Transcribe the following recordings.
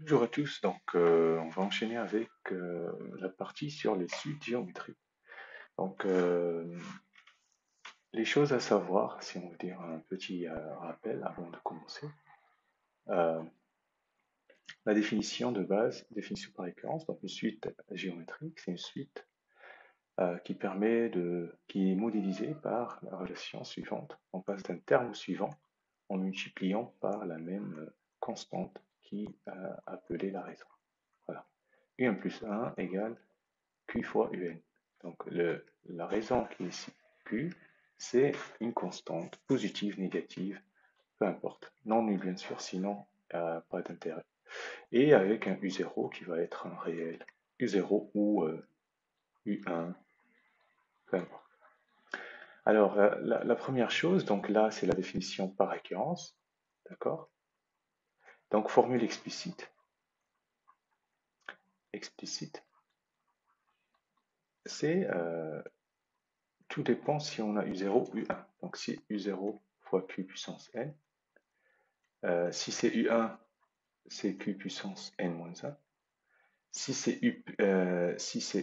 Bonjour à tous, on va enchaîner avec la partie sur les suites géométriques. Donc les choses à savoir, si on veut dire un petit rappel avant de commencer. Euh, la définition de base, définition par récurrence, donc une suite géométrique, c'est une suite qui est modélisée par la relation suivante. On passe d'un terme au suivant en multipliant par la même constante qui appelée la raison. Voilà. Un plus un égale Q fois UN. Donc la raison qui est ici, Q, c'est une constante positive, négative, peu importe. Non nulle bien sûr, sinon pas d'intérêt. Et avec un U0 qui va être un réel U0 ou U1, peu importe. Alors la première chose, donc là c'est la définition par récurrence, d'accord? Donc formule explicite, c'est tout dépend si on a U0, U1. Donc si U0 fois Q puissance n, si c'est U1, c'est Q puissance n-1. Si c'est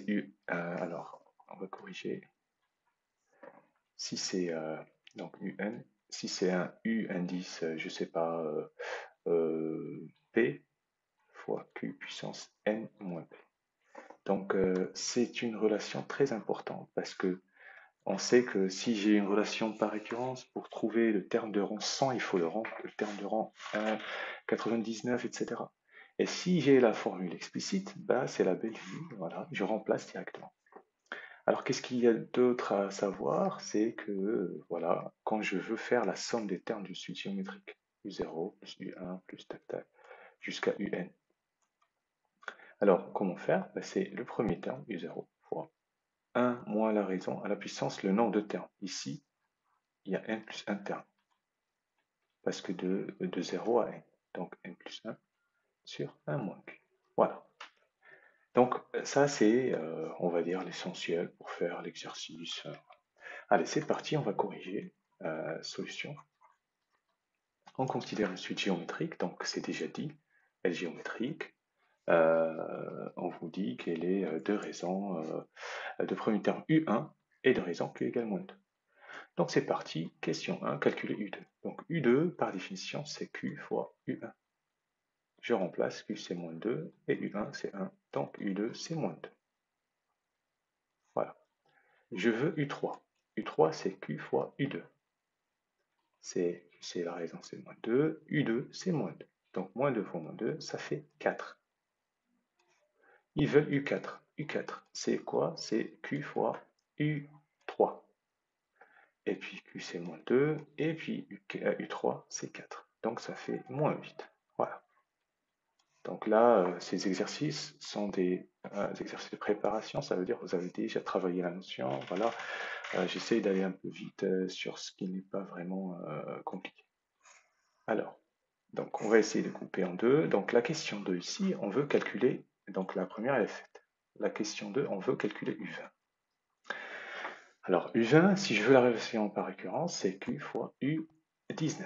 U, alors on va corriger. Si c'est donc UN, si c'est un U indice, je sais pas, P fois Q puissance n moins P. Donc c'est une relation très importante parce que on sait que si j'ai une relation par récurrence, pour trouver le terme de rang 100, il faut le terme de rang 1, 99, etc. Et si j'ai la formule explicite, bah, c'est la belle vie, voilà, je remplace directement. Alors qu'est-ce qu'il y a d'autre à savoir? C'est que, voilà, quand je veux faire la somme des termes d'une suite géométrique, U0 plus U1 plus tac tac, jusqu'à UN. Alors, comment faire? Bah, c'est le premier terme, U0, fois 1 moins la raison à la puissance le nombre de termes. Ici, il y a n plus un terme, parce que de 0 à n. Donc n plus 1 sur 1 moins q. Voilà. Donc ça, c'est, on va dire, l'essentiel pour faire l'exercice. Allez, c'est parti, on va corriger. Solution. On considère une suite géométrique, donc c'est déjà dit, elle est géométrique. On vous dit qu'elle est de raison de premier terme U1 et de raison Q égale moins 2. Donc c'est parti, question 1, calculer U2. Donc U2, par définition, c'est Q fois U1. Je remplace Q c'est moins 2 et U1 c'est 1, donc U2 c'est moins 2. Voilà. Je veux U3. U3 c'est Q fois U2. C'est la raison c'est moins 2, U2 c'est moins 2. Donc moins 2 fois moins 2, ça fait 4. Ils veulent U4. U4, c'est quoi? C'est Q fois U3. Et puis Q c'est moins 2, et puis U3 c'est 4. Donc ça fait moins 8. Voilà. Donc là, ces exercices sont des exercices de préparation, ça veut dire que vous avez déjà travaillé la notion. Voilà, j'essaie d'aller un peu vite sur ce qui n'est pas vraiment compliqué. Alors, donc on va essayer de couper en deux. Donc la question 2 ici, on veut calculer, donc la première elle est faite. La question 2, on veut calculer U20. Alors U20, si je veux la relation par récurrence, c'est Q fois U19.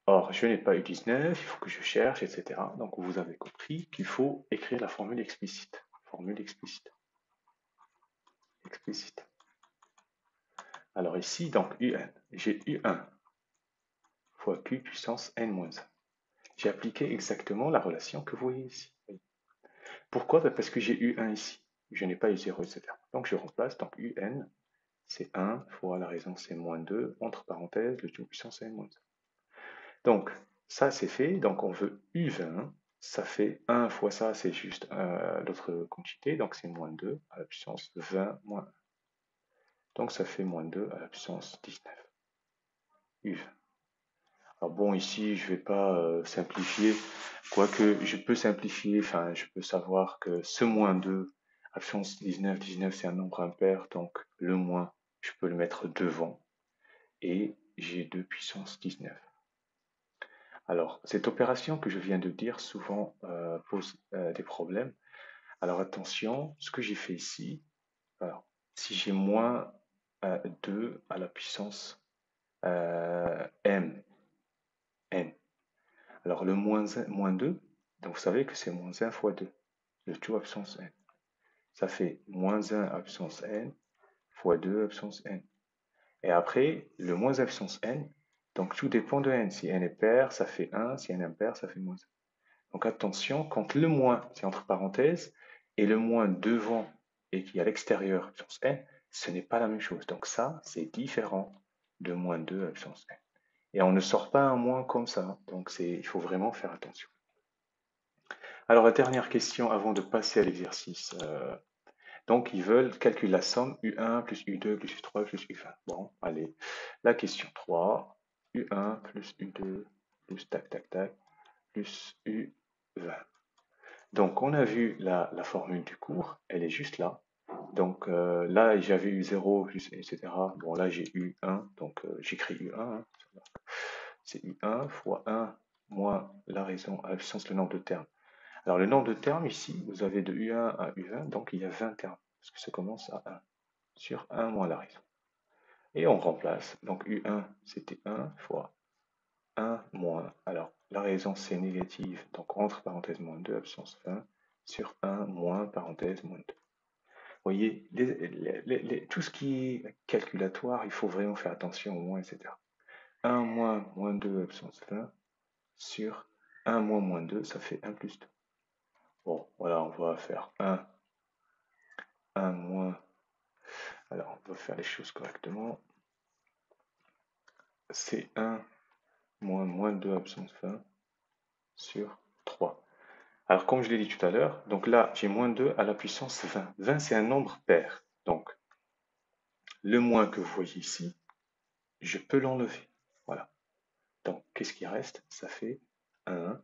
Or, je n'ai pas U19, il faut que je cherche, etc. Donc vous avez compris qu'il faut écrire la formule explicite. Formule explicite. Explicite. Alors ici, donc UN, j'ai U1 fois Q puissance N-1. J'ai appliqué exactement la relation que vous voyez ici. Pourquoi? Parce que j'ai U1 ici. Je n'ai pas U0, etc. Donc je remplace, donc UN, c'est 1 fois la raison c'est moins 2, entre parenthèses, le tout puissance N-1. Donc, ça c'est fait, donc on veut U20, ça fait 1 fois ça, c'est juste l'autre quantité, donc c'est moins 2 à la puissance 20 moins 1. Donc ça fait moins 2 à la puissance 19. U20. Alors bon, ici, je ne vais pas simplifier, quoique je peux simplifier, enfin, je peux savoir que ce moins 2 à la puissance 19, 19 c'est un nombre impair, donc le moins, je peux le mettre devant, et j'ai 2 puissance 19. Alors, cette opération que je viens de dire souvent pose des problèmes. Alors attention, ce que j'ai fait ici, alors, si j'ai moins 2 à la puissance m, n, alors le moins 2, Donc vous savez que c'est moins 1 fois 2, le tout à puissance n. Ça fait moins 1 à puissance n fois 2 à puissance n. Et après, le moins 1 à puissance n, donc tout dépend de n. Si n est pair, ça fait 1, si n est impair, ça fait moins 1. Donc attention, quand le moins, c'est entre parenthèses, et le moins devant et qui est à l'extérieur, puissance n, ce n'est pas la même chose. Donc ça, c'est différent de moins 2 à puissance n. Et on ne sort pas un moins comme ça. Donc il faut vraiment faire attention. Alors la dernière question avant de passer à l'exercice. Donc ils veulent calculer la somme U1 plus U2 plus U3 plus U20. Bon, allez. La question 3. U1 plus U2 plus tac tac tac plus U20. Donc, on a vu la formule du cours, elle est juste là. Donc là, j'avais eu 0, etc. Bon, là, j'ai eu 1, donc j'écris U1. Hein. C'est U1 fois 1 moins la raison à la puissance le nombre de termes. Alors, le nombre de termes ici, vous avez de U1 à U20, donc il y a 20 termes, parce que ça commence à 1, sur 1 moins la raison. Et on remplace, donc U1, c'était 1 fois 1 moins, alors la raison c'est négative, donc entre parenthèses moins 2 à puissance 20 sur 1 moins parenthèse moins 2. Vous voyez, tout ce qui est calculatoire, il faut vraiment faire attention au moins, etc. 1 moins moins 2 à puissance 20 sur 1 moins moins 2, ça fait 1 plus 2. Bon, voilà, on va faire 1 moins, alors on va faire les choses correctement. C'est 1 moins moins 2 à puissance 20 sur 3. Alors, comme je l'ai dit tout à l'heure, donc là, j'ai moins 2 à la puissance 20. 20, c'est un nombre pair. Donc, le moins que vous voyez ici, je peux l'enlever. Voilà. Donc, qu'est-ce qui reste? Ça fait 1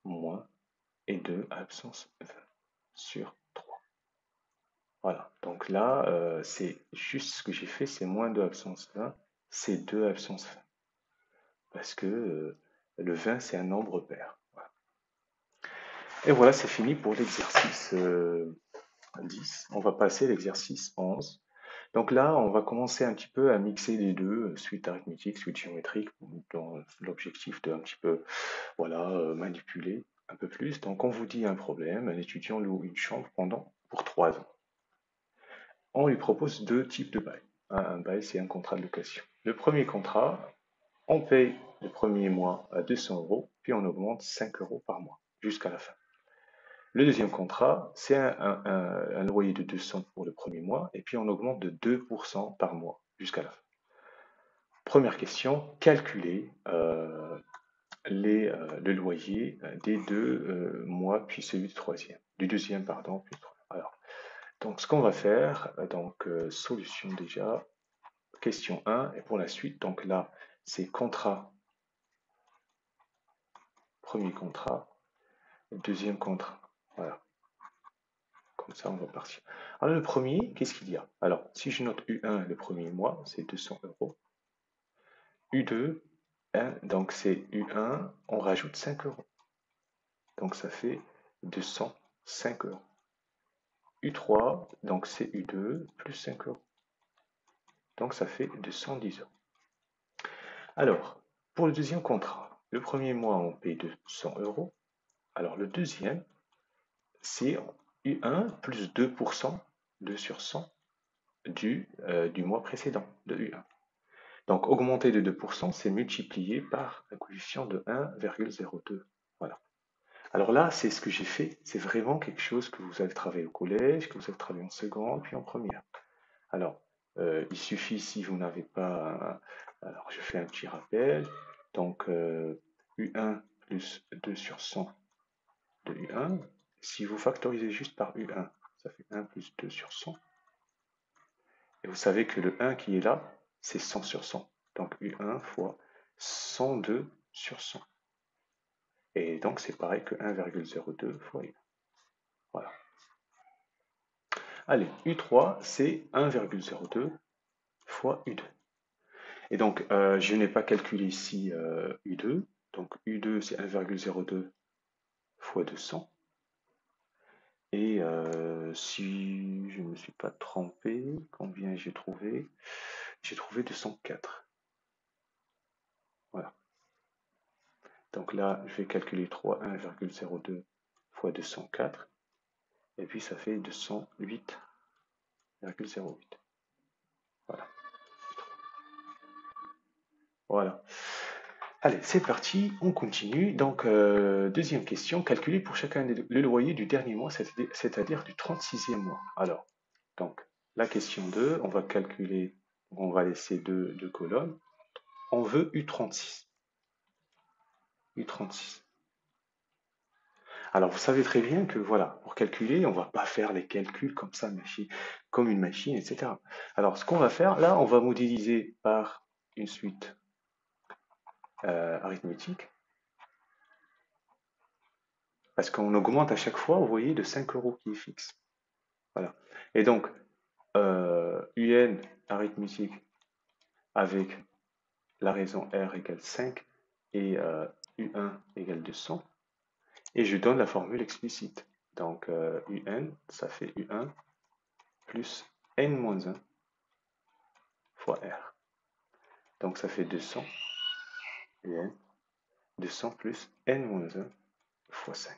moins et 2 à la puissance 20 sur 3. Voilà. Donc là, c'est juste ce que j'ai fait, c'est moins 2 à la puissance 20, c'est 2 à la puissance 20. Parce que le 20, c'est un nombre pair. Voilà. Et voilà, c'est fini pour l'exercice 10. On va passer à l'exercice 11. Donc là, on va commencer un petit peu à mixer les deux, suite arithmétique, suite géométrique, dans l'objectif de un petit peu voilà, manipuler un peu plus. Donc on vous dit un problème, un étudiant loue une chambre pour 3 ans. On lui propose deux types de bail. Un bail, c'est un contrat de location. Le premier contrat, on paye le premier mois à 200 euros, puis on augmente 5 euros par mois jusqu'à la fin. Le deuxième contrat, c'est un loyer de 200 pour le premier mois, et puis on augmente de 2% par mois jusqu'à la fin. Première question, calculer le loyer des deux mois, puis celui du troisième, du deuxième, pardon, puis alors, donc ce qu'on va faire, donc solution déjà, question 1, et pour la suite, donc là, c'est contrat, premier contrat, deuxième contrat, voilà. Comme ça, on va partir. Alors, le premier, qu'est-ce qu'il y a? Alors, si je note U1, le premier mois, c'est 200 euros. U2, 1, donc c'est U1, on rajoute 5 euros. Donc, ça fait 205 euros. U3, donc c'est U2 plus 5 euros. Donc, ça fait 210 euros. Alors, pour le deuxième contrat, le premier mois, on paye 200 euros. Alors, le deuxième, c'est U1 plus 2%, 2 sur 100, du mois précédent, de U1. Donc, augmenter de 2%, c'est multiplier par un coefficient de 1,02. Voilà. Alors là, c'est ce que j'ai fait. C'est vraiment quelque chose que vous avez travaillé au collège, que vous avez travaillé en seconde, puis en première. Alors, il suffit, si vous n'avez pas... alors, je fais un petit rappel. Donc, U1 plus 2 sur 100 de U1. Si vous factorisez juste par U1, ça fait 1 plus 2 sur 100. Et vous savez que le 1 qui est là, c'est 100 sur 100. Donc U1 fois 102 sur 100. Et donc c'est pareil que 1,02 fois U1. Voilà. Allez, U3, c'est 1,02 fois U2. Et donc, je n'ai pas calculé ici U2. Donc U2, c'est 1,02 fois 200. Et si je ne me suis pas trompé, combien j'ai trouvé? J'ai trouvé 204. Voilà. Donc là, je vais calculer 3, 1,02 fois 204, et puis ça fait 208,08. Voilà. Voilà. Allez, c'est parti, on continue. Donc, deuxième question, calculer pour chacun le loyer du dernier mois, c'est-à-dire du 36e mois. Alors, donc, la question 2, on va calculer, on va laisser deux colonnes. On veut U36. U36. Alors, vous savez très bien que, voilà, pour calculer, on ne va pas faire les calculs comme ça, comme une machine, etc. Alors, ce qu'on va faire, là, on va modéliser par une suite arithmétique. Parce qu'on augmente à chaque fois, vous voyez, de 5 euros qui est fixe. Voilà. Et donc, UN arithmétique avec la raison R égale 5 et U1 égale 200. Et je donne la formule explicite. Donc, UN, ça fait U1 plus N-1 fois R. Donc, ça fait 200 UN, 200 plus N-1 fois 5.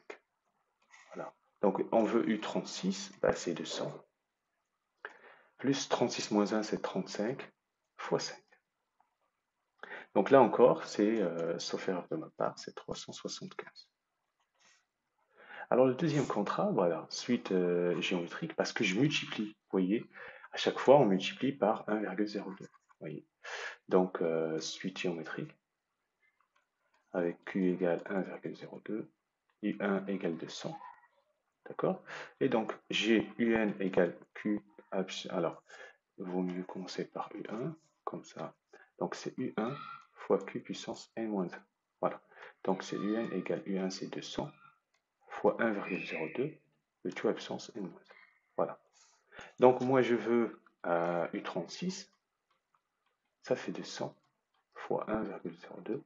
Voilà. Donc, on veut U36, bah, c'est 200. Plus 36 moins 1, c'est 35 fois 5. Donc là encore, c'est, sauf erreur de ma part, c'est 375. Alors le deuxième contrat, voilà, suite géométrique, parce que je multiplie, vous voyez, à chaque fois on multiplie par 1,02. Vous voyez. Donc suite géométrique, avec Q égale 1,02, U1 égale 200, d'accord? Et donc j'ai UN égale Q, alors, il vaut mieux commencer par U1, comme ça. Donc c'est U1 fois Q puissance N-1. Voilà. Donc c'est UN égale U1, c'est 200, fois 1,02, le tout absence N-1. Voilà. Donc moi je veux U36, ça fait 200 fois 1,02,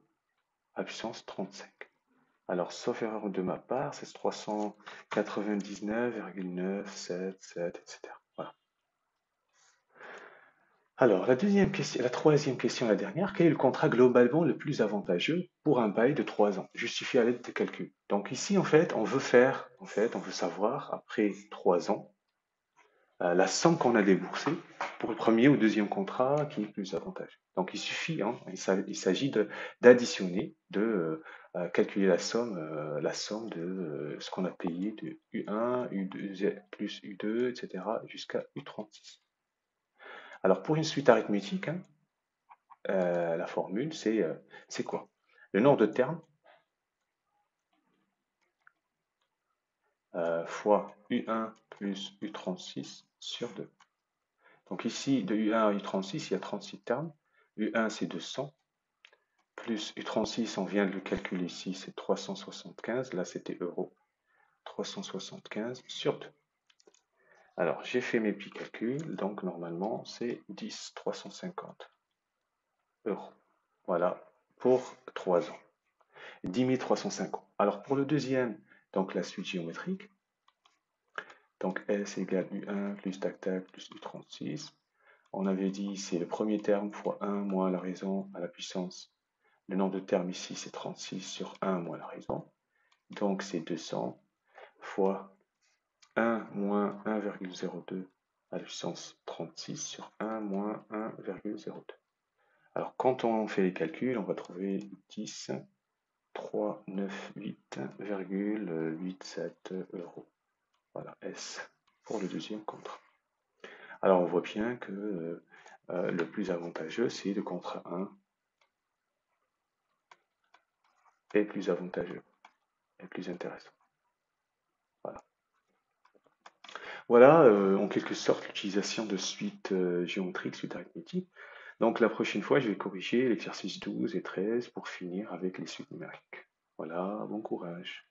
absence 35. Alors, sauf erreur de ma part, c'est 399,977, etc. Voilà. Alors, la troisième question, la dernière, quel est le contrat globalement le plus avantageux pour un bail de 3 ans? Justifié à l'aide de calculs. Donc ici, en fait, on veut savoir, après 3 ans, la somme qu'on a déboursée pour le premier ou deuxième contrat qui est plus avantageux. Donc il suffit, hein, il s'agit d'additionner, de calculer la somme de ce qu'on a payé de U1, U2, plus U2, etc. jusqu'à U36. Alors pour une suite arithmétique, hein, la formule c'est quoi? Le nombre de termes fois U1 plus U36 sur 2. Donc ici, de U1 à U36, il y a 36 termes. U1, c'est 200. Plus U36, on vient de le calculer ici, c'est 375. Là, c'était euros. 375 sur 2. Alors, j'ai fait mes petits calculs. Donc, normalement, c'est 10 350 euros. Voilà, pour 3 ans. 10 350. Alors, pour le deuxième, donc la suite géométrique, donc S égale U1 plus tac tac plus U36. On avait dit c'est le premier terme fois 1 moins la raison à la puissance. Le nombre de termes ici c'est 36 sur 1 moins la raison. Donc c'est 200 fois 1 moins 1,02 à la puissance 36 sur 1 moins 1,02. Alors quand on fait les calculs, on va trouver 10 398,87 euros. Voilà, S pour le deuxième contrat. Alors on voit bien que le plus avantageux, c'est le contrat 1 est plus avantageux et plus intéressant. Voilà, voilà en quelque sorte l'utilisation de suites géométriques, suites arithmétiques. Donc la prochaine fois, je vais corriger l'exercice 12 et 13 pour finir avec les suites numériques. Voilà, bon courage.